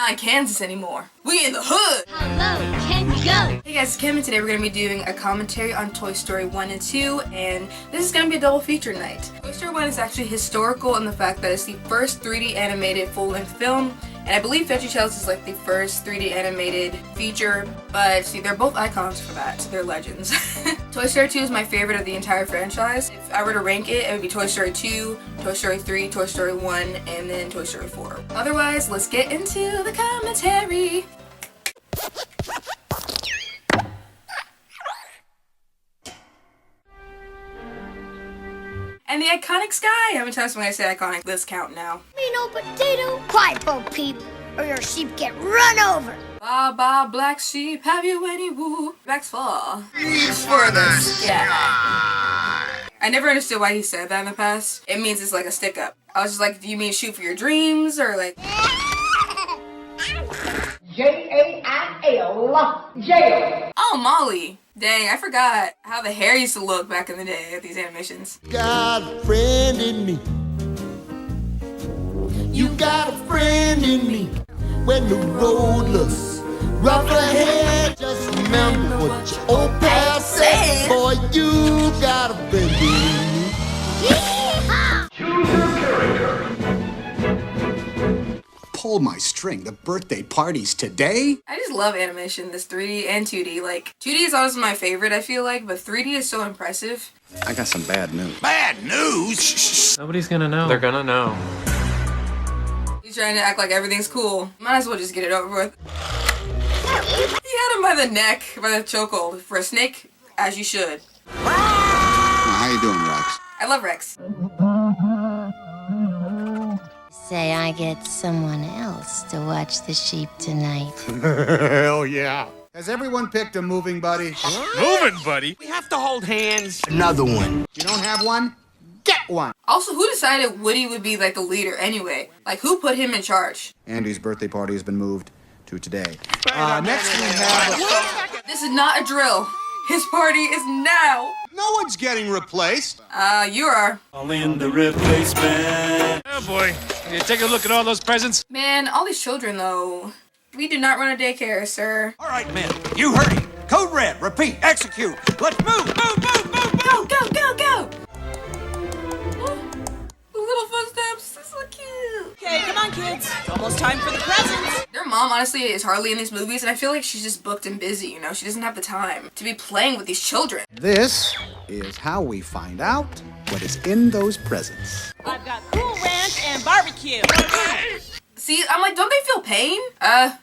not in Kansas anymore. We in the hood. Hello, can you go? Hey guys, it's Kim, and today we're going to be doing a commentary on Toy Story 1 and 2, and this is going to be a double feature night. Toy Story 1 is actually historical in the fact that it's the first 3D animated full-length film, and I believe VeggieTales is like the first 3D animated feature, but see, they're both icons for that, so they're legends. Toy Story 2 is my favorite of the entire franchise. If I were to rank it, it would be Toy Story 2, Toy Story 3, Toy Story 1, and then Toy Story 4. Otherwise, let's get into the commentary. And the iconic sky! How many times am I gonna say iconic? Let's count now. Me no potato. Quiet, Bo Peep, or your sheep get run over. Ba ba black sheep, have you any woo? Backs fall. For the sky. I never understood why he said that in the past. It means it's like a stick up. I was just like, do you mean shoot for your dreams or like? Jail. Jail. Oh, Molly. Dang, I forgot how the hair used to look back in the day at these animations. Got a friend in me. You got a friend in me. When the road looks rough ahead, just remember what your old past said. Boy, you got a friend in me. Choose your character. Pull my string. The birthday party's today? I just love animation, this 3D and 2D. Like, 2D is honestly my favorite, I feel like, but 3D is so impressive. I got some bad news. Bad news? Shh. Nobody's gonna know. They're gonna know. He's trying to act like everything's cool. Might as well just get it over with. He had him by the neck, by the chokehold. For a snake, as you should. How you doing, Rex? I love Rex. Say I get someone else to watch the sheep tonight. Hell yeah. Has everyone picked a moving buddy? Moving, buddy. We have to hold hands. Another one. You don't have one? Get one. Also, who decided Woody would be like the leader anyway? Like, who put him in charge? Andy's birthday party has been moved to today. Next we have... This is not a drill. His party is now. No one's getting replaced. You are. All in the replacement. Oh boy. You take a look at all those presents. Man, all these children though. We do not run a daycare, sir. All right, men, you heard it. Code red, repeat, execute. Let's move, move, move, move, move. Go, go, go, go! The little footsteps, they're so cute. Okay, come on, kids. It's almost time for the presents. Their mom, honestly, is hardly in these movies, and I feel like she's just booked and busy, you know? She doesn't have the time to be playing with these children. This is how we find out what is in those presents. I've got Cool Ranch and barbecue. See, I'm like, don't they feel pain?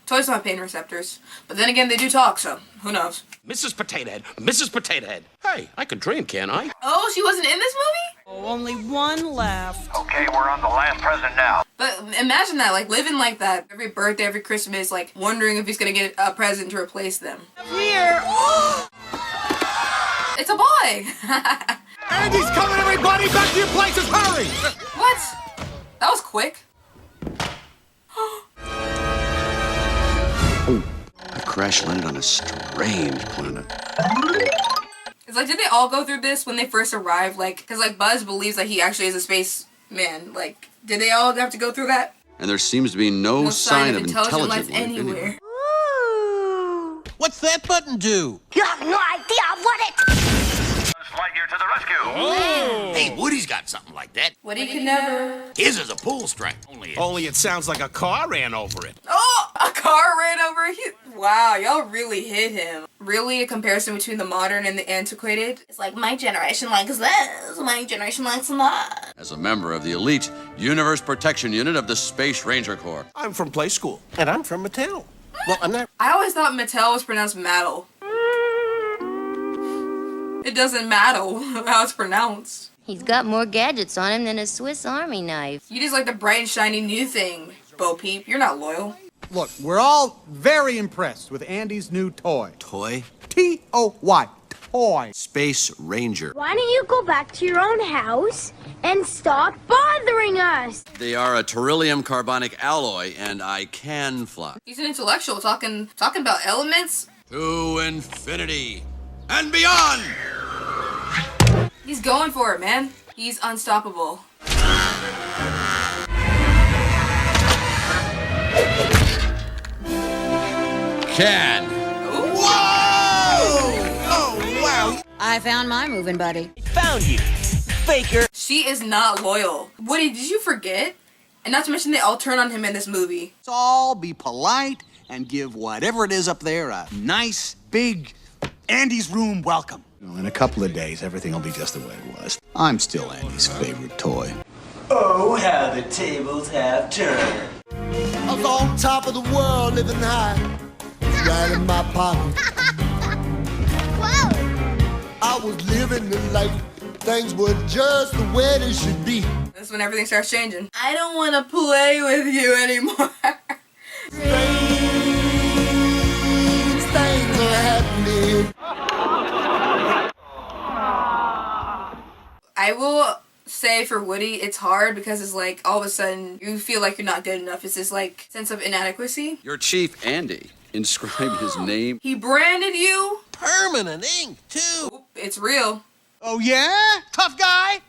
Toys don't have pain receptors. But then again, they do talk, so who knows? Mrs. Potato Head, Mrs. Potato Head. Hey, I could dream, can't I? Oh, she wasn't in this movie? Oh, only one left. Okay, we're on the last present now. But imagine that, like, living like that every birthday, every Christmas, like, wondering if he's gonna get a present to replace them. Here. It's a boy! Andy's coming, everybody! Back to your places, hurry! What? That was quick. I crash landed on a strange planet. It's like, did they all go through this when they first arrived? Like, because, like, Buzz believes that he actually is a spaceman. Like, did they all have to go through that? And there seems to be no sign of intelligent life anywhere. What's that button do? You have no idea what it. Lightyear to the rescue. Hey, Woody's got something like that. Woody could never. His is a pull string. Only it sounds like a car ran over it. Oh, a car ran over him. Wow, y'all really hit him. Really, a comparison between the modern and the antiquated? It's like, my generation likes this, my generation likes that. as a member of the elite Universe Protection Unit of the Space Ranger Corps. I'm from Play School. And I'm from Mattel. Well, I'm not... I always thought Mattel was pronounced Mattel. It doesn't matter how it's pronounced. He's got more gadgets on him than a Swiss Army knife. You just like the bright and shiny new thing, Bo Peep. You're not loyal. Look, we're all very impressed with Andy's new toy. Toy? T-O-Y. Toy. Space Ranger. Why don't you go back to your own house and stop bothering us? They are a beryllium carbonic alloy, and I can fly. He's an intellectual talking about elements. To infinity and beyond! He's going for it, man. He's unstoppable. can. I found my moving buddy. Found you, faker. She is not loyal. Woody, did you forget? And not to mention they all turn on him in this movie. Let's all be polite and give whatever it is up there a nice, big Andy's room welcome. In a couple of days, everything will be just the way it was. I'm still Andy's favorite toy. Oh, how the tables have turned. I was on top of the world, living high, right in my pocket. Whoa! I was living the life. Things were just the way they should be. That's when everything starts changing. I don't want to play with you anymore. Strange things are happening. I will say for Woody, it's hard because it's like all of a sudden you feel like you're not good enough. It's this like sense of inadequacy. Your chief, Andy, inscribed his name. He branded you. Permanent ink, too. Oop, it's real. Oh, yeah? Tough guy?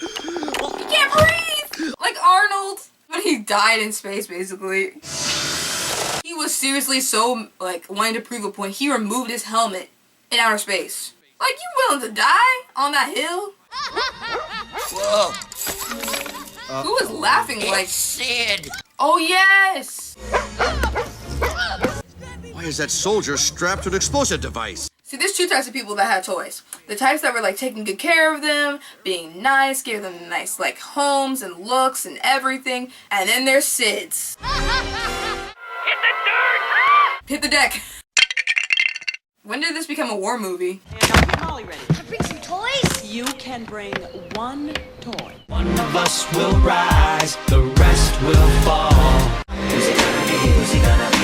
He can't breathe! Like Arnold. When he died in space, basically. He was seriously so, like, wanting to prove a point. He removed his helmet in outer space. Like, you willing to die on that hill? Whoa. Who was laughing like... Sid. Oh, yes! Why is that soldier strapped to an explosive device? See, there's two types of people that had toys. The types that were, like, taking good care of them, being nice, giving them nice, like, homes and looks and everything. And then there's Sids. Hit the dirt! Hit the deck. When did this become a war movie? And I'll get Molly ready. Bring some toys? You can bring one toy. One of us will rise, the rest will fall. Who's it gonna be? Who's he gonna be?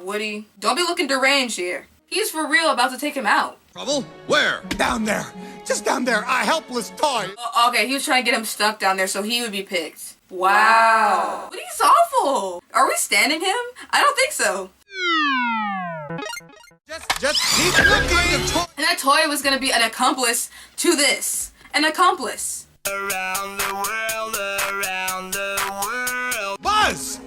Woody. Don't be looking deranged here. He's for real about to take him out. Trouble? Where? Down there. Just down there. A helpless toy. Okay, he was trying to get him stuck down there so he would be picked. Wow. Woody's awful. Are we standing him? I don't think so. Just keep looking. And that toy was gonna be an accomplice to this. An accomplice. Around the world, around the world. Buzz!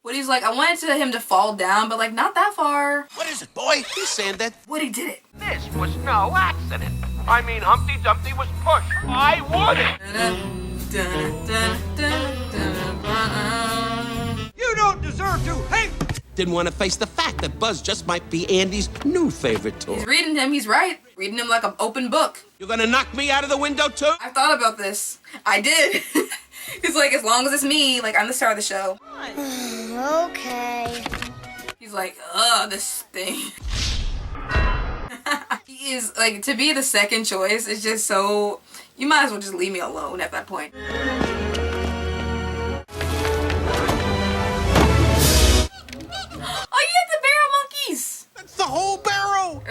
Woody's like, I wanted him to fall down, but like not that far. What is it, boy? He's saying that. Woody did it. This was no accident. I mean, Humpty Dumpty was pushed. I wanted. You don't deserve to hate. Didn't want to face the fact that Buzz just might be Andy's new favorite toy. He's reading him, he's right. Reading him like an open book. You're gonna knock me out of the window too? I thought about this. I did. He's like, as long as it's me, like I'm the star of the show. Okay. He's like, this thing. He is, like, to be the second choice is just so... You might as well just leave me alone at that point. Oh, you hit the barrel monkeys! That's the whole barrel.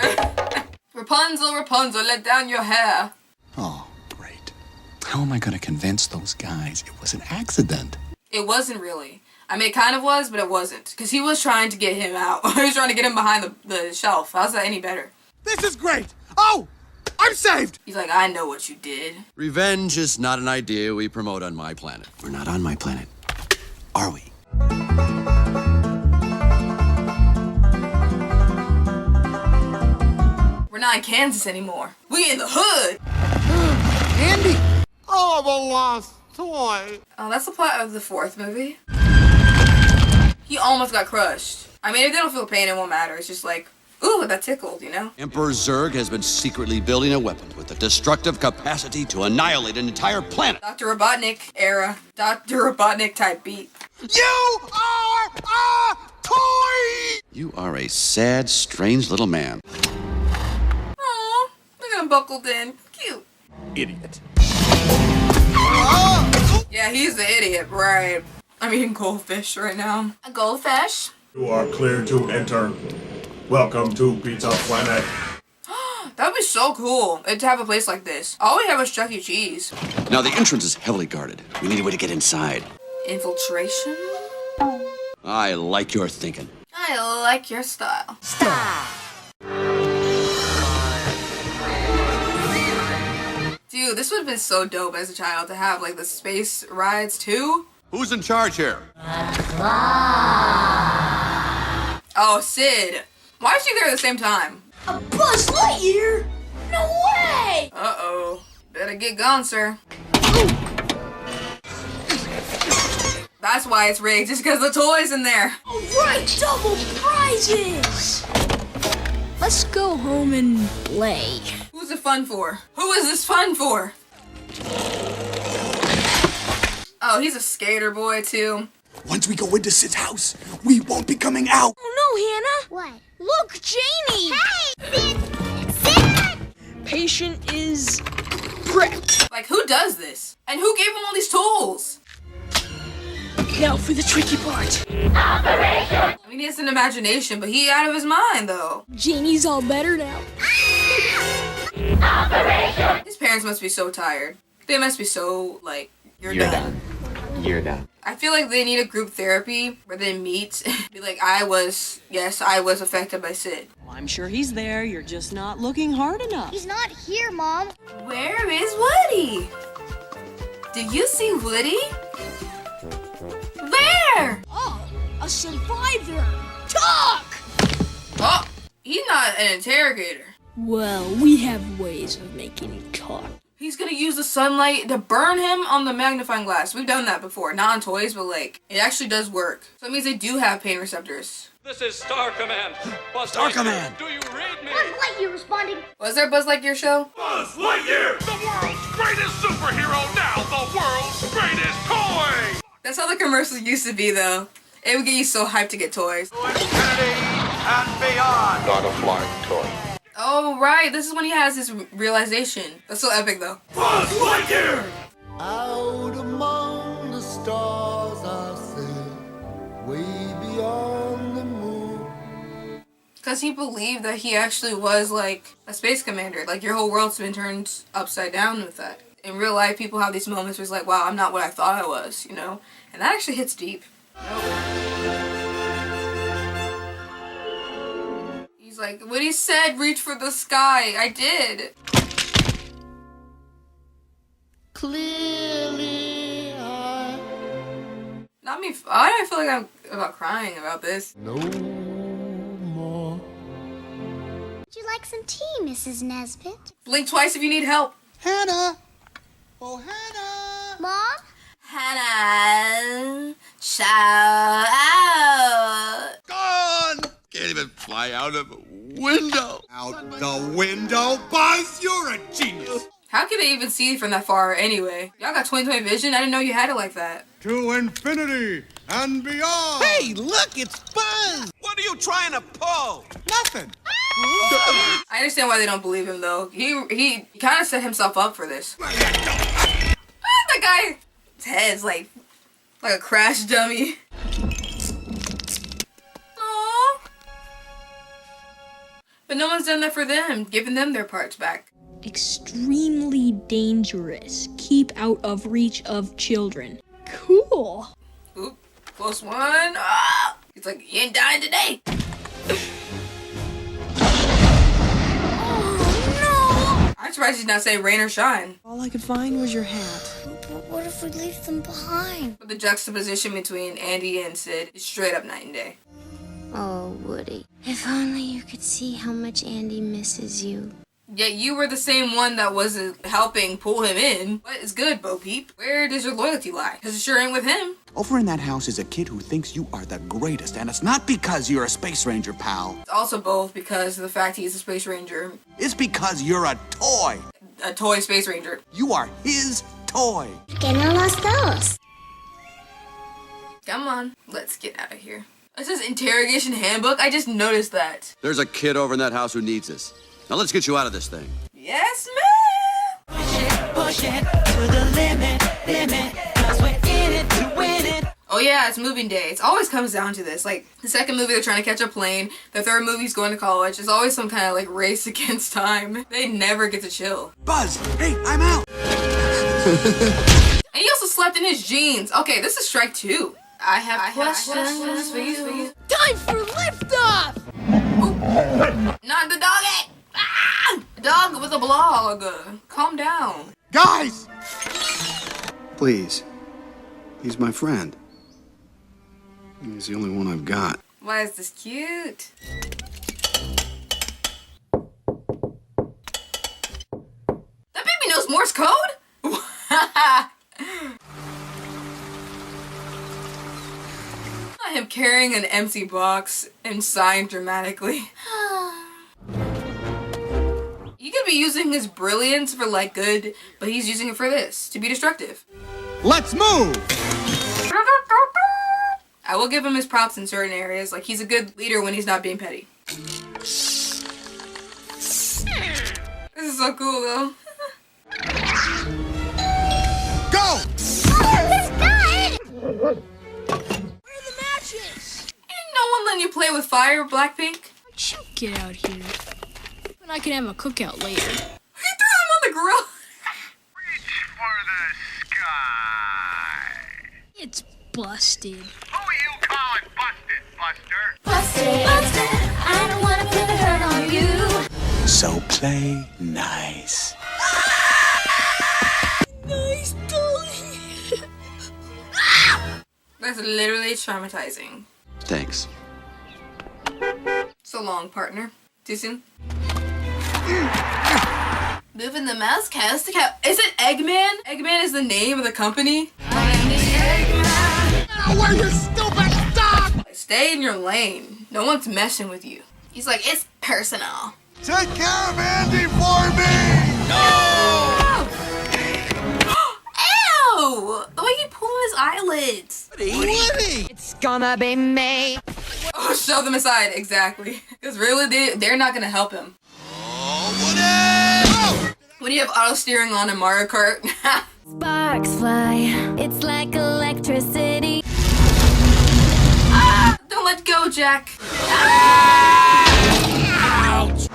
Rapunzel, Rapunzel, let down your hair. Oh, great. How am I going to convince those guys it was an accident? It wasn't really. I mean, it kind of was, but it wasn't. Because he was trying to get him out. He was trying to get him behind the shelf. How's that any better? This is great. Oh, I'm saved. He's like, I know what you did. Revenge is not an idea we promote on my planet. We're not on my planet, are we? We're not in Kansas anymore. We in the hood. Andy. Oh, the lost toy. Oh, that's the plot of the fourth movie. He almost got crushed. I mean, if they don't feel pain, it won't matter. It's just like, ooh, that tickled, you know? Emperor Zurg has been secretly building a weapon with the destructive capacity to annihilate an entire planet. Dr. Robotnik era. Dr. Robotnik type beat. You are a toy. You are a sad, strange little man. Aw, look at him buckled in. Cute. Idiot. Yeah, he's the idiot, right? I'm eating goldfish right now. A goldfish? You are clear to enter. Welcome to Pizza Planet. That would be so cool to have a place like this. All we have is Chuck E. Cheese. Now, the entrance is heavily guarded. We need a way to get inside. Infiltration? I like your thinking. I like your style. Dude, this would have been so dope as a child to have like the space rides too. Who's in charge here? Oh, Sid. Why is she there at the same time? A Buzz Lightyear? No way! Uh-oh. Better get gone, sir. That's why it's rigged, just because the toy's in there. All right, double prizes! Let's go home and play. Who's it fun for? Who is this fun for? Oh, he's a skater boy, too. Once we go into Sid's house, we won't be coming out. Oh no, Hannah! What? Look, Janie! Hey! Sid! Patient is prepped. Like, who does this? And who gave him all these tools? Now for the tricky part. I mean, he has an imagination, but he out of his mind, though. Janie's all better now. His parents must be so tired. They must be so, like, you're done. You're done. I feel like they need a group therapy where they meet. Be like, I was affected by Sid. Well, I'm sure he's there. You're just not looking hard enough. He's not here, Mom. Where is Woody? Do you see Woody? Where? Oh, a survivor. Talk! Oh, he's not an interrogator. Well, we have ways of making him talk. He's gonna use the sunlight to burn him on the magnifying glass. We've done that before, not on toys, but like, it actually does work. So it means they do have pain receptors. This is Star Command. Buzz Star Lightyear, Command. Do you read me? Lightyear responding. Was there a Buzz Lightyear show? Buzz Lightyear, the world's greatest superhero, now the world's greatest toy! That's how the commercials used to be, though. It would get you so hyped to get toys. Infinity and beyond! Not a flying toy. Oh, right. This is when he has his realization. That's so epic, though. Buzz Lightyear! Out among the stars I said, way beyond the moon. Because he believed that he actually was, like, a space commander. Like, your whole world's been turned upside down with that. In real life, people have these moments where it's like, wow, I'm not what I thought I was, you know? And that actually hits deep. He's like, what he said, reach for the sky. I did. Clearly I Not me. I don't feel like I'm about crying about this. no more. Would you like some tea, Mrs. Nesbit? Blink twice if you need help. Hannah! Oh, Hannah! Mom? Hannah, shout out. Gone! Can't even fly out of a window. Out the window, Buzz! You're a genius! How can they even see from that far anyway? Y'all got 20/20 vision? I didn't know you had it like that. To infinity and beyond! Hey, look, it's Buzz! What are you trying to pull? Nothing! I understand why they don't believe him though. He kind of set himself up for this. That guy's head's like a crash dummy. Aww. But no one's done that for them, giving them their parts back. Extremely dangerous. Keep out of reach of children. Cool. Oop, close one. Ah! It's like, you ain't dying today. I'm surprised he's not saying rain or shine. All I could find was your hat. What if we leave them behind? But the juxtaposition between Andy and Sid is straight up night and day. Oh, Woody. If only you could see how much Andy misses you. Yet you were the same one that wasn't helping pull him in. But it's good, Bo Peep. Where does your loyalty lie? Because it sure ain't with him. Over in that house is a kid who thinks you are the greatest, and it's not because you're a space ranger, pal. It's also both because of the fact he's a space ranger. It's because you're a toy. A toy space ranger. You are his toy. Que no los dos. Come on, let's get out of here. It says interrogation handbook. I just noticed that. There's a kid over in that house who needs this. Now let's get you out of this thing. Yes, ma'am. Push it to the limit, 'cause we're in it to win it. Oh yeah, it's moving day. It always comes down to this. Like, the second movie, they're trying to catch a plane. The third movie's going to college. It's always some kind of, like, race against time. They never get to chill. Buzz, hey, I'm out. And he also slept in his jeans. Okay, this is strike 2. I have questions for you. Time for liftoff! Not the doggy! Ah! Dog with a blog. Calm down. Guys! Please, He's my friend. He's the only one I've got. Why is this cute? That baby knows Morse code? Not him carrying an empty box and sighing dramatically. He could be using his brilliance for like good, but he's using it for this, to be destructive. Let's move! I will give him his props in certain areas, like he's a good leader when he's not being petty. This is so cool though. Go! Where are the matches? Ain't no one letting you play with fire, Blackpink. Get out here. And I can have a cookout later. He threw him on the grill. Reach for the sky. It's busted. Who are you calling busted, Buster? Busted, I don't wanna put the hurt on you. So play nice. Nice dolly. That's literally traumatizing. Thanks. So long, partner. Too soon? Moving the mouse cows to cow. Is it Eggman? Eggman is the name of the company. Where you stupid dog? Stay in your lane. No one's messing with you. He's like, it's personal. Take care of Andy for me! Ew! The way he pulled his eyelids. It's gonna be me. Oh, shove them aside. Exactly. Because really, they're not going to help him. When you have auto steering on in Mario Kart. Sparks fly, it's like electricity. Ah, don't let go, Jack. Ouch.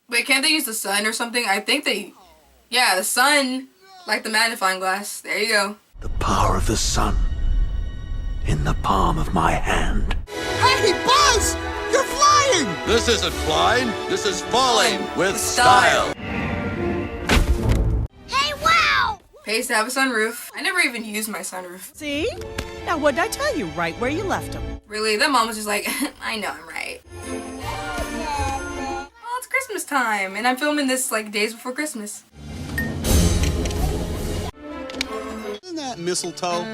Wait, can't they use the sun or something? I think they... Yeah, the sun. Like the magnifying glass. There you go. The power of the sun in the palm of my hand. Hey, Buzz! You're flying! This isn't flying. This is falling with style. Hey, wow! Pays to have a sunroof. I never even used my sunroof. See? Now what'd I tell you? Right where you left him. Really, that mom was just like, I know I'm right. Well, it's Christmas time, and I'm filming this like days before Christmas. Isn't that mistletoe?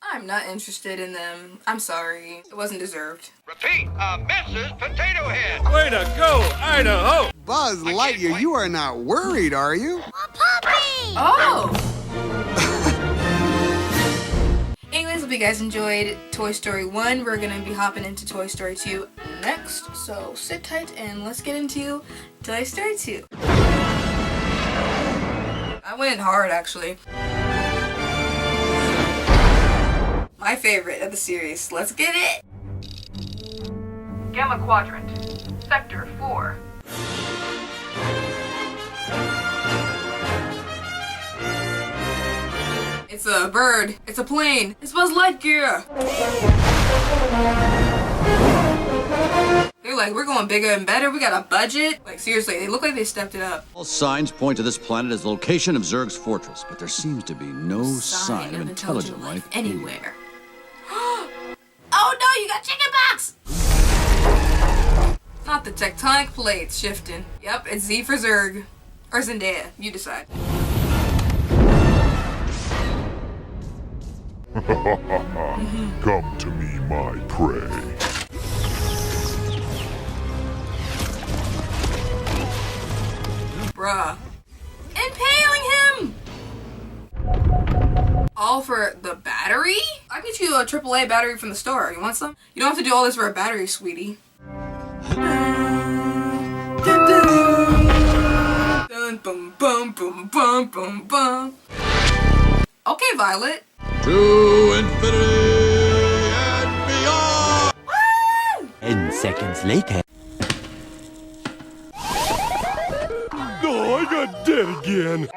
I'm not interested in them. I'm sorry. It wasn't deserved. Repeat, Mrs. Potato Head. Way to go, Idaho! Buzz Lightyear, you are not worried, are you? Oh! Anyways, hope you guys enjoyed Toy Story 1. We're gonna be hopping into Toy Story 2 next. So sit tight and let's get into Toy Story 2. I went hard, actually. My favorite of the series. Let's get it! Gamma Quadrant. Sector 4. It's a bird. It's a plane. It's Buzz Lightyear. They're like, we're going bigger and better. We got a budget. Like, seriously, they look like they stepped it up. All signs point to this planet as the location of Zurg's fortress, but there seems to be no sign of intelligent life anywhere. Oh no, you got chicken pox! Not the tectonic plates shifting. Yep, it's Z for Zurg. Or Zendaya, you decide. Come to me, my prey. Bruh. Impaling him! All for the battery? I can get you a AAA battery from the store. You want some? You don't have to do all this for a battery, sweetie. Dun, boom, boom, boom, boom, boom, boom. Okay, Violet. To infinity and beyond! Woo! 10 seconds later. Oh, I got dead again.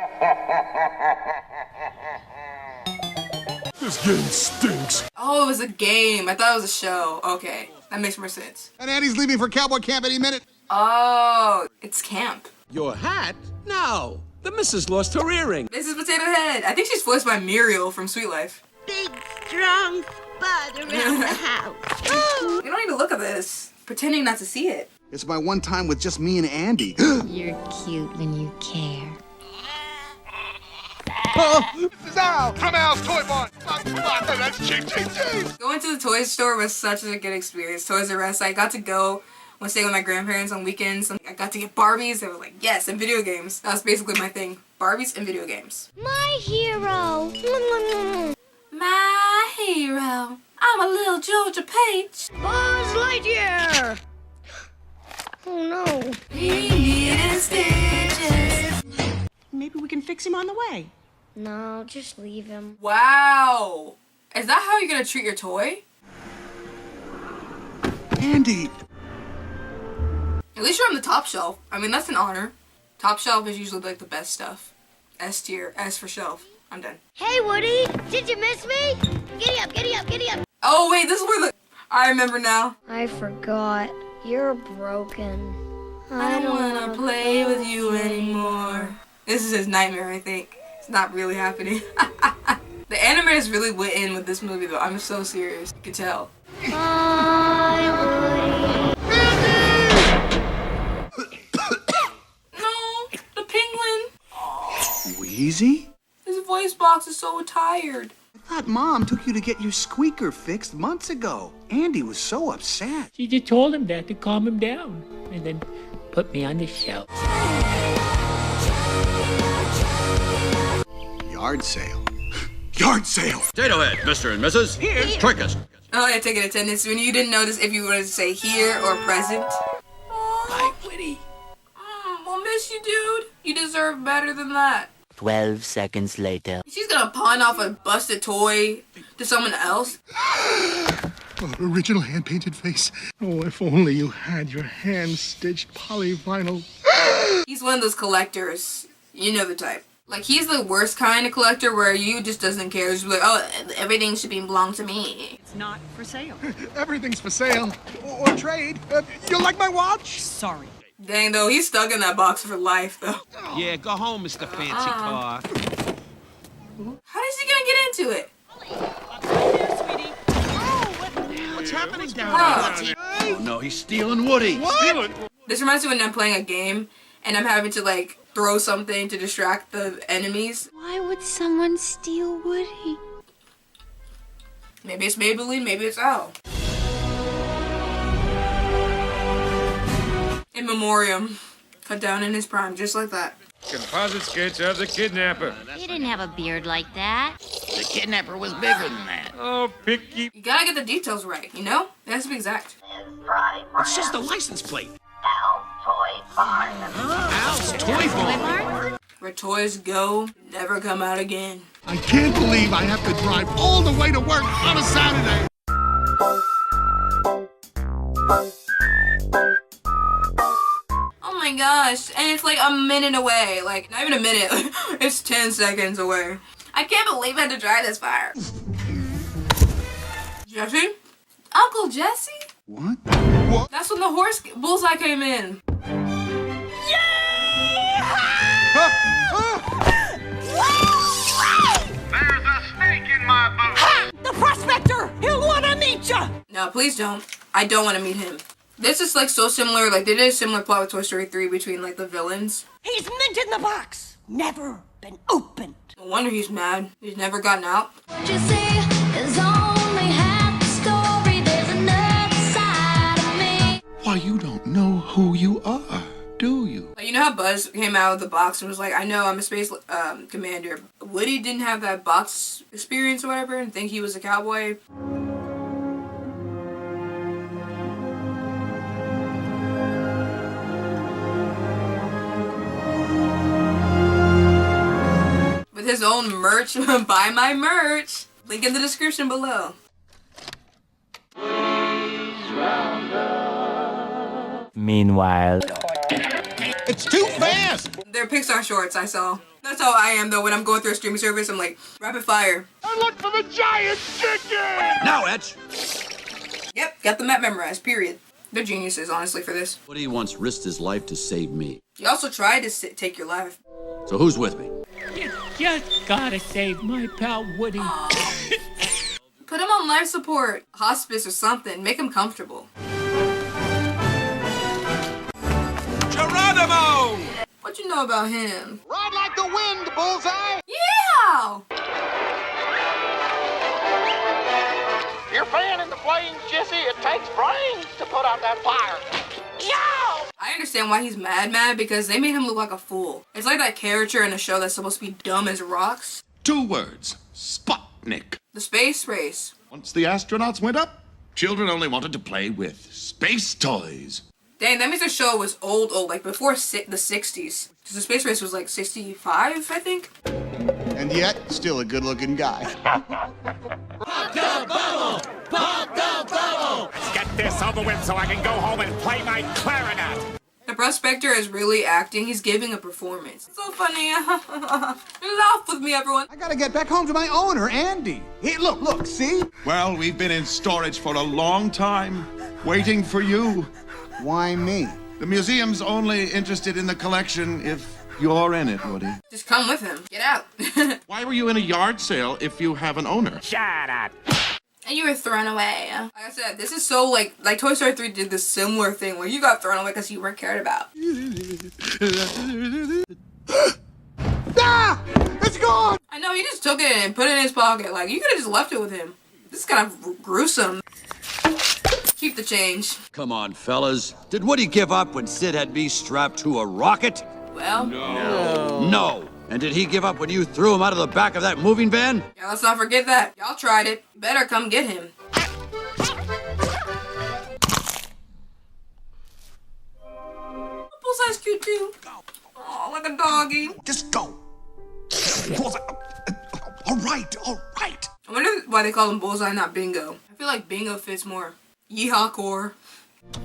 This game stinks. Oh, it was a game. I thought it was a show. Okay, that makes more sense. And Andy's leaving for cowboy camp any minute. Oh, it's camp. Your hat? No. The missus lost her earring. Mrs. Potato Head. I think she's voiced by Muriel from Sweet Life. Big, strong spot around the house. You don't need to look at this, pretending not to see it. It's my one time with just me and Andy. You're cute when you care. This is Al from Al's Toy Barn. That's Ching Ching Ching. Going to the toy store was such a good experience. Toys R Us. I got to go when staying with my grandparents on weekends. I got to get Barbies. They were like, yes, and video games. That was basically my thing. Barbies and video games. My hero. My hero. I'm a little Georgia Page. Buzz Lightyear. Oh no. Maybe we can fix him on the way. No, just leave him. Wow. Is that how you're gonna treat your toy? Andy! At least you're on the top shelf. I mean, that's an honor. Top shelf is usually like the best stuff. S tier, S for shelf. I'm done. Hey, Woody, did you miss me? Giddy up, giddy up, giddy up. Oh wait, this is where the... I remember now. I forgot. You're broken. I don't wanna play with you anymore. This is his nightmare, I think. It's not really happening. The animators really went in with this movie though. I'm so serious. You can tell. Bye, Woody. No, the penguin. Wheezy? His voice box is so tired. I thought Mom took you to get your squeaker fixed months ago. Andy was so upset. She just told him that to calm him down, and then put me on the shelf. Yard sale. Yard sale! Potato Head, Mr. and Mrs. Here. Trickus. Oh yeah, taking attendance when you didn't notice if you wanted to say here or present. Bye, Woody. We'll miss you, dude. You deserve better than that. 12 seconds later. She's gonna pawn off a busted toy to someone else. Original hand-painted face. Oh, if only you had your hand-stitched polyvinyl. He's one of those collectors. You know the type. Like, he's the worst kind of collector where you just doesn't care. He's like, oh, everything should belong to me. It's not for sale. Everything's for sale. Or trade. You like my watch? Sorry. Dang, though, he's stuck in that box for life, though. Yeah, go home, Mr. Fancy Car. How is he gonna get into it? What's happening down there? Oh no, he's stealing Woody. Stealing. This reminds me when I'm playing a game and I'm having to, like, throw something to distract the enemies. Why would someone steal Woody? Maybe it's Maybelline, maybe it's Al. In memoriam. Cut down in his prime, just like that. Composite sketch of the kidnapper. He didn't have a beard like that. The kidnapper was bigger than that. Oh, picky. You gotta get the details right, you know? It has to be exact. It's just a license plate. Al's Toy Barn. Where toys go, never come out again. I can't believe I have to drive all the way to work on a Saturday. Oh my gosh, and it's like a minute away. Like, not even a minute, it's 10 seconds away. I can't believe I had to drive this far. Jesse? Uncle Jesse? What? That's when the horse bullseye came in. There's a snake in my boot. The prospector! He'll want to meet ya! No, please don't. I don't want to meet him. This is like so similar, like they did a similar plot with Toy Story 3 between like the villains. He's mint in the box. Never been opened. No wonder he's mad. He's never gotten out. What you see is only half the story. There's another side of me. Why, you don't know who you are, do you? Like, you know how Buzz came out of the box and was like, I know I'm a space commander. Woody didn't have that box experience or whatever and think he was a cowboy. With his own merch, buy my merch. Link in the description below. Meanwhile. It's too fast! They're Pixar shorts I saw. That's how I am though when I'm going through a streaming service. I'm like, rapid fire. I look for the giant chicken. Now, Etch. Yep, got the map memorized, period. They're geniuses, honestly, for this. Woody once risked his life to save me. He also tried to take your life. So who's with me? You just gotta save my pal Woody. Put him on life support, hospice or something. Make him comfortable. Geronimo! What you know about him? Ride like the wind, Bullseye! Yeah! You're fanning the flames, Jesse. It takes brains to put out that fire. Yow! I understand why he's mad because they made him look like a fool. It's like that character in a show that's supposed to be dumb as rocks. 2 words. Sputnik. The space race. Once the astronauts went up, children only wanted to play with space toys. Dang, that means the show was old, like before the 60s. Because the space race was like 65, I think. And yet, still a good-looking guy. Pop the bubble! Pop the bubble! Let's get this over with so I can go home and play my clarinet. The prospector is really acting. He's giving a performance. It's so funny. Laugh with me, everyone. I gotta get back home to my owner, Andy. Hey, look, see? Well, we've been in storage for a long time, waiting for you. Why me? The museum's only interested in the collection if you're in it, Woody. Just come with him. Get out. Why were you in a yard sale if you have an owner? Shut up. And you were thrown away. Like I said, this is so like Toy Story 3 did this similar thing where you got thrown away because you weren't cared about. Ah! It's gone! I know, he just took it and put it in his pocket. Like, you could have just left it with him. This is kind of gruesome. Keep the change. Come on, fellas. Did Woody give up when Sid had me strapped to a rocket? Well, No. And did he give up when you threw him out of the back of that moving van? yeah, let's not forget that. Y'all tried it. You better come get him. Bullseye's cute too. Oh, like a doggy. Just go. All right. I wonder why they call him Bullseye, not Bingo. I feel like Bingo fits more. Yeehaw core.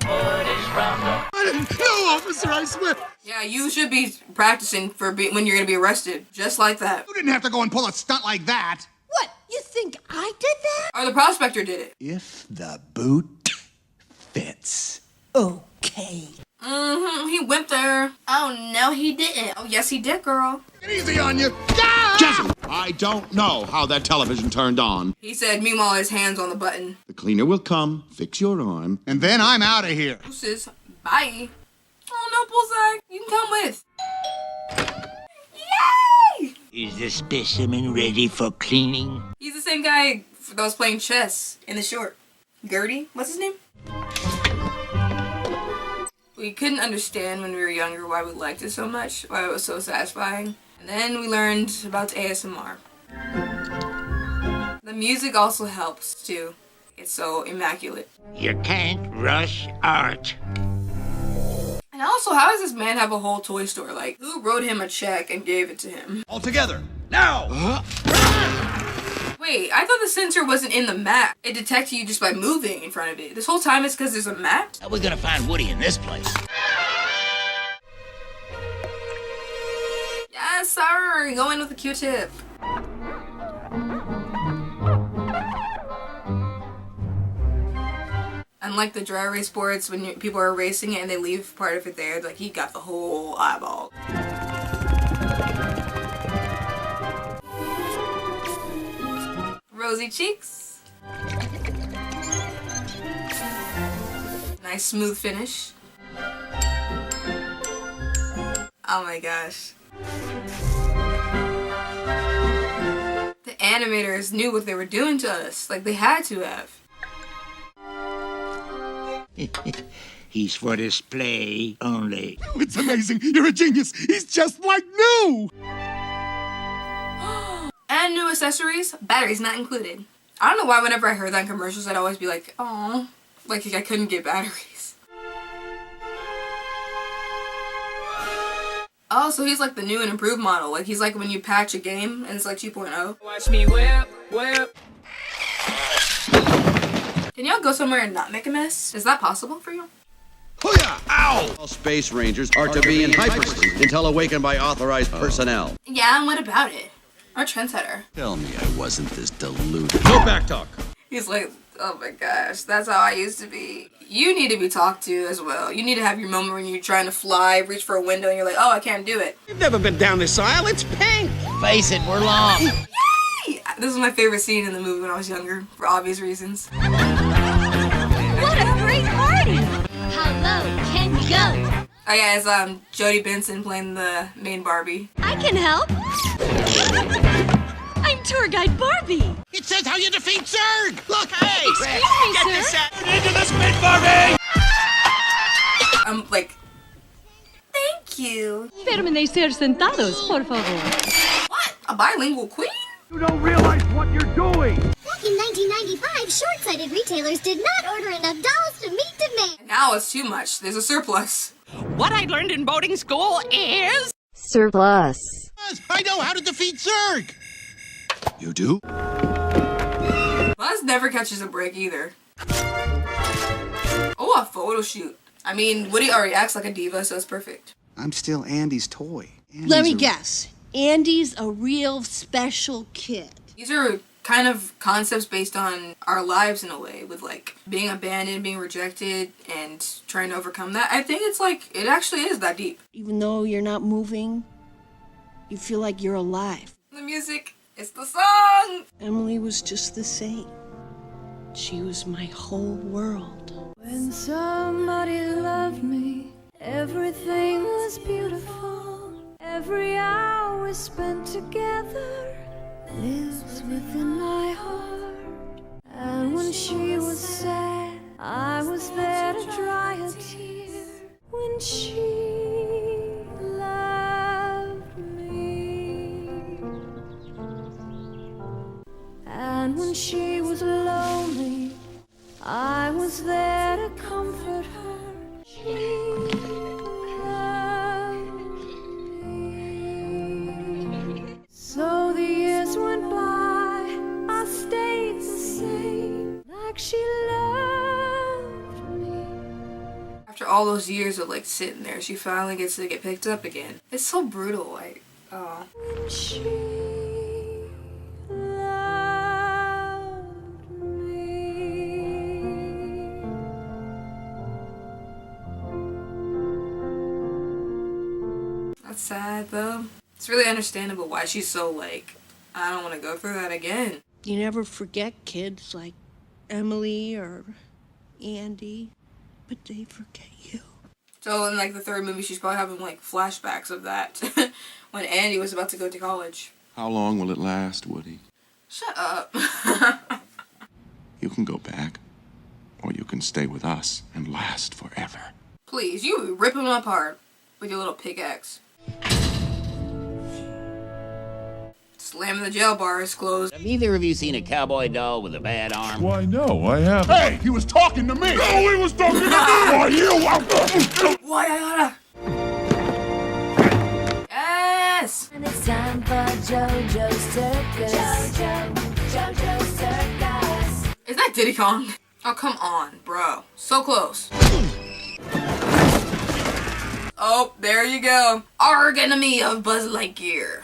I didn't know, officer, I swear. Yeah, you should be practicing for when you're gonna be arrested. Just like that. You didn't have to go and pull a stunt like that. What? You think I did that? Or the prospector did it. If the boot fits. Okay. He went there. Oh, no, he didn't. Oh, yes, he did, girl. Get easy on you. Jesse, I don't know how that television turned on. He said, meanwhile, his hand's on the button. The cleaner will come, fix your arm. And then I'm out of here. Deuces. Bye. Oh, no, Bullseye. You can come with. Yay! Is the specimen ready for cleaning? He's the same guy that was playing chess in the short. Gertie? What's his name? We couldn't understand when we were younger why we liked it so much, why it was so satisfying. And then we learned about ASMR. The music also helps, too. It's so immaculate. You can't rush art. And also, how does this man have a whole toy store? Like, who wrote him a check and gave it to him? All together, now! Wait, I thought the sensor wasn't in the map. It detects you just by moving in front of it. This whole time it's because there's a map? How are we gonna find Woody in this place? Yes, sir! Go in with a Q-tip. Unlike the dry erase boards, when people are erasing it and they leave part of it there, like he got the whole eyeball. Rosy cheeks. Nice smooth finish. Oh my gosh. The animators knew what they were doing to us. Like, they had to have. He's for display only. Oh, it's amazing. You're a genius. He's just like new. And new accessories, batteries not included. I don't know why whenever I heard that in commercials, I'd always be like, oh, like I couldn't get batteries. Oh, so he's like the new and improved model. Like he's like when you patch a game and it's like 2.0. Watch me whip. Can y'all go somewhere and not make a mess? Is that possible for you? Hoo-yah! Ow! All space rangers are to be in hypersleep until awakened by authorized personnel. Yeah, and what about it? Our trendsetter. Tell me I wasn't this deluded. No back talk. He's like, oh my gosh, that's how I used to be. You need to be talked to as well. You need to have your moment when you're trying to fly, reach for a window, and you're like, oh, I can't do it. You've never been down this aisle. It's pink. Face it, we're long. Yay! This was my favorite scene in the movie when I was younger, for obvious reasons. What a great party! How low can you go? Oh yeah, it's Jodie Benson playing the main Barbie. I can help. I'm tour guide Barbie. It says how you defeat Zurg. Look, hey. Excuse me, Get sir. this out. Into the spin, Barbie. I'm like, thank you. Permanecem ser sentados, por favor. What? A bilingual queen? You don't realize what you're doing. Back in 1995, short-sighted retailers did not order enough dolls to meet demand. Now it's too much. There's a surplus. What I learned in boarding school is... Surplus. I know how to defeat Zurg. You do? Buzz never catches a break either. Oh, a photo shoot. I mean, Woody already acts like a diva, so it's perfect. I'm still Andy's toy. Let me guess. Andy's a real special kid. These are kind of concepts based on our lives in a way, with like being abandoned, being rejected, and trying to overcome that. I think it's like, it actually is that deep. Even though you're not moving, you feel like you're alive. The music, it's the song! Emily was just the same. She was my whole world. When somebody loved me, everything was beautiful. Every hour we spent together lives within my heart. And when she was sad, I was there to dry her tear. When she loved me, and when she was lonely, I was there to comfort her. She loved me. So the years went by, I stayed the same, like she loved me. After all those years of like sitting there, she finally gets to get picked up again. It's so brutal, like, oh. When she That's sad though. It's really understandable why she's so like, I don't want to go through that again. You never forget kids like Emily or Andy, but they forget you. So in like the third movie, she's probably having like flashbacks of that when Andy was about to go to college. How long will it last, Woody? Shut up. You can go back, or you can stay with us and last forever. Please, you would rip him apart with your little pickaxe. Slamming the jail bars closed. Have either of you seen a cowboy doll with a bad arm? Why, no, I haven't. Hey, he was talking to me. No, he was talking to me. Why, you? Why, I gotta. Yes! And it's time for JoJo's Circus. JoJo's Circus. Is that Diddy Kong? Oh, come on, bro. So close. Oh, there you go. Arg enemy of Buzz Lightyear.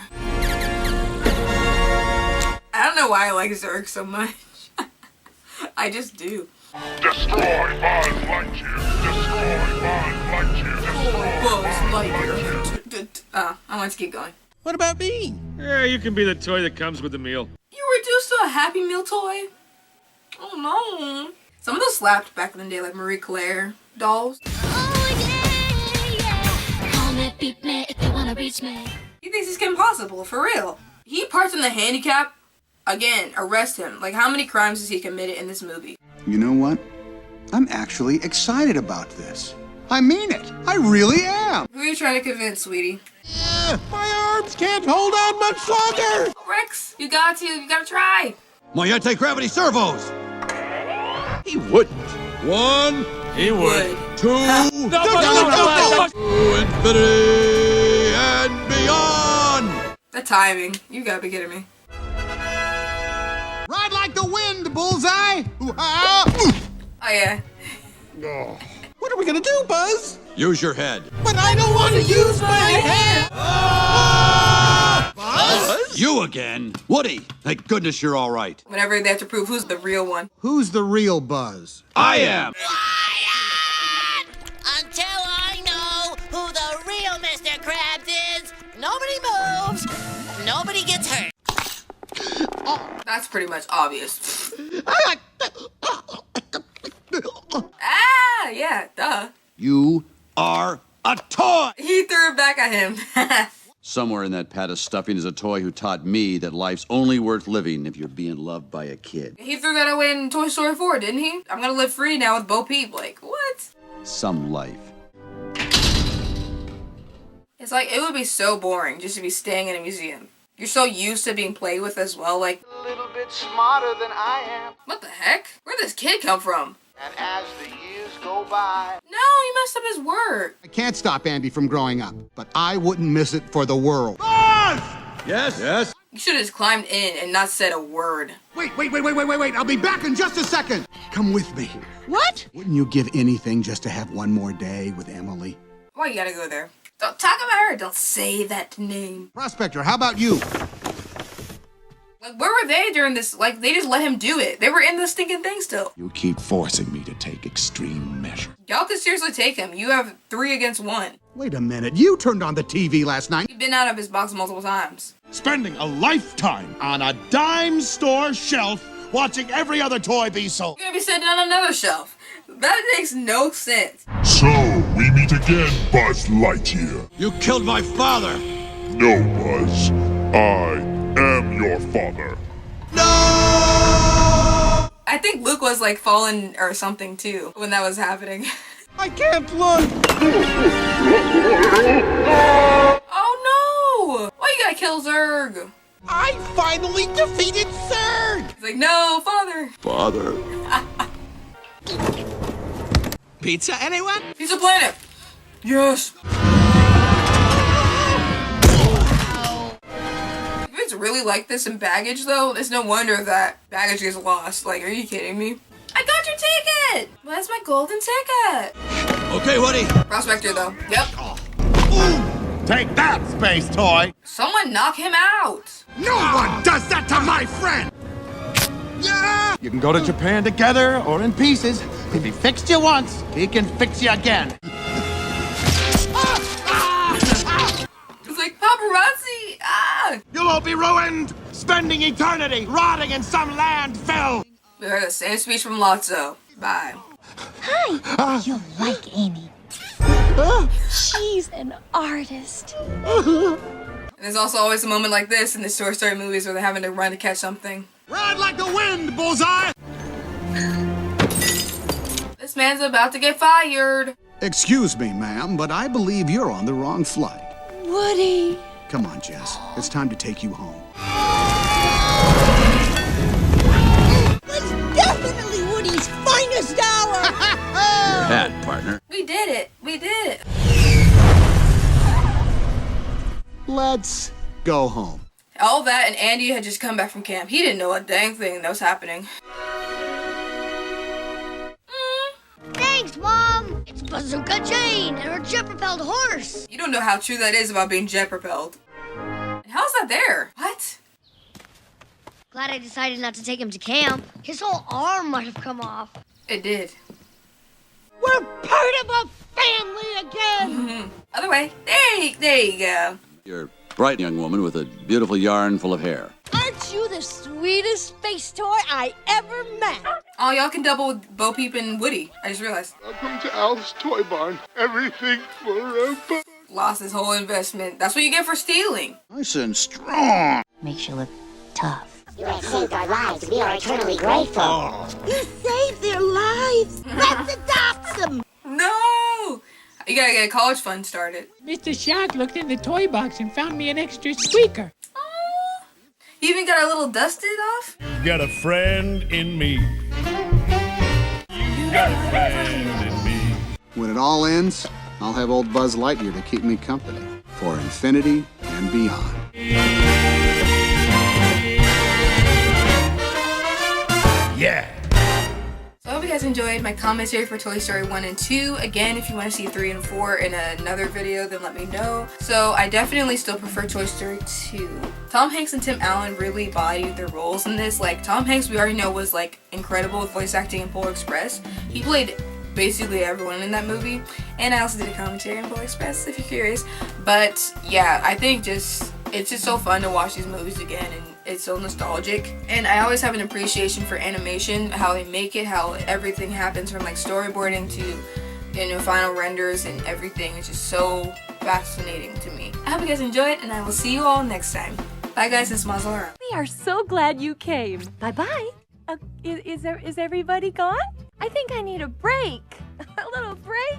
I don't know why I like Zurg so much. I just do. Destroy Buzz Lightyear. Destroy Buzz Lightyear. Destroy Buzz Lightyear. I want to keep going. What about me? Yeah, you can be the toy that comes with the meal. You reduced to a Happy Meal toy? Oh no. Some of those slapped back in the day, like Marie Claire dolls. Call me, beat me if you wanna reach me. He thinks he's Kim Possible, for real. He parts in the handicap. Again, arrest him. Like, how many crimes has he committed in this movie? You know what? I'm actually excited about this. I mean it. I really am. Who are you trying to convince, sweetie? My arms can't hold on much longer. Rex, you gotta try. My anti-gravity servos. He wouldn't. One. He would. Two. No. To infinity and beyond. The timing. You gotta be kidding me. Ride like the wind, Bullseye. Oh, yeah. What are we gonna do, Buzz? Use your head. But I don't want to use my head. Buzz? You again? Woody, thank goodness you're all right. Whenever they have to prove who's the real one. Who's the real Buzz? I am. Until I know who the real Mr. Krabs is, nobody moves, nobody gets hurt. That's pretty much obvious. Ah, yeah, duh. You are a toy! He threw it back at him. Somewhere in that pat of stuffing is a toy who taught me that life's only worth living if you're being loved by a kid. He threw that away in Toy Story 4, didn't he? I'm gonna live free now with Bo Peep. Like, what? Some life. It's like, it would be so boring just to be staying in a museum. You're so used to being played with as well, like, A little bit smarter than I am. what the heck? Where'd this kid come from? And as the years go by, No, he messed up his work. I can't stop Andy from growing up, but I wouldn't miss it for the world. Yes? Yes? You should have just climbed in and not said a word. Wait. I'll be back in just a second. Come with me. What? Wouldn't you give anything just to have one more day with Emily? Why you gotta go there? Don't talk about her. Don't say that name. Prospector, how about you? Like, where were they during this? Like, they just let him do it. They were in the stinking thing still. You keep forcing me to take extreme measures. Y'all could seriously take him. You have 3 against 1. Wait a minute. You turned on the TV last night. He's been out of his box multiple times. Spending a lifetime on a dime store shelf watching every other toy be sold. You're gonna be sitting on another shelf. That makes no sense. So, we meet again, Buzz Lightyear. You killed my father! No, Buzz. I am your father. I think Luke was like falling or something too when that was happening. I can't look! Oh no! Why you gotta kill Zurg? I finally defeated Zurg! He's like, no, father. Father. Pizza, anyone? Pizza Planet. Yes. If it's really like this in baggage though, it's no wonder that baggage gets lost. Like, are you kidding me? I got your ticket! Where's my golden ticket? Okay, Woody. Prospector though. Yep. Take that, space toy! Someone knock him out. No one does that to my friend! Yeah! You can go to Japan together or in pieces. If he fixed you once, he can fix you again. It's like paparazzi. Ah! You'll all be ruined! Spending eternity rotting in some landfill! We heard the same speech from Lotso. Bye. Hi. You'll like Amy. She's an artist. And there's also always a moment like this in the Toy Story movies where they're having to run to catch something. Ride like the wind, Bullseye! This man's about to get fired. Excuse me, ma'am, but I believe you're on the wrong flight. Woody. Come on, Jess. It's time to take you home. That's definitely Woody's finest hour. Your hat, partner. We did it. We did it. Let's go home. All that and Andy had just come back from camp. He didn't know a dang thing that was happening. Thanks, Mom. It's Bazooka Jane and her jet-propelled horse. You don't know how true that is about being jet propelled. And how's that there? What? Glad I decided not to take him to camp. His whole arm might have come off. It did. We're part of a family again. Other way. There you go. You're a bright young woman with a beautiful yarn full of hair. Aren't you the sweetest space toy I ever met? Oh, y'all can double with Bo Peep and Woody. I just realized. Welcome to Al's Toy Barn. Everything for a buck. Lost his whole investment. That's what you get for stealing. Nice and strong. Makes you look tough. You have saved our lives. We are eternally grateful. You saved their lives. Let's adopt them. No! You gotta get a college fund started. Mr. Shark looked in the toy box and found me an extra squeaker. You even got a little dusted off? You got a friend in me. You got a friend in me. When it all ends, I'll have old Buzz Lightyear to keep me company for infinity and beyond. Yeah. So I hope you guys guys enjoyed my commentary for Toy Story 1 and 2. Again, if you want to see 3 and 4 in another video, then let me know. So I definitely still prefer Toy Story 2. Tom Hanks and Tim Allen really bodied their roles in this. Like, Tom Hanks, we already know, was like incredible with voice acting in Polar Express. He played basically everyone in that movie, and I also did a commentary on Polar Express if you're curious. But yeah, I think it's just so fun to watch these movies again, and it's so nostalgic. And I always have an appreciation for animation, how they make it, how everything happens from like storyboarding to, you know, final renders and everything. It's just so fascinating to me. I hope you guys enjoyed, and I will see you all next time. Bye guys, it's Mazel Around. We are so glad you came. Bye-bye. Is everybody gone? I think I need a break. A little break.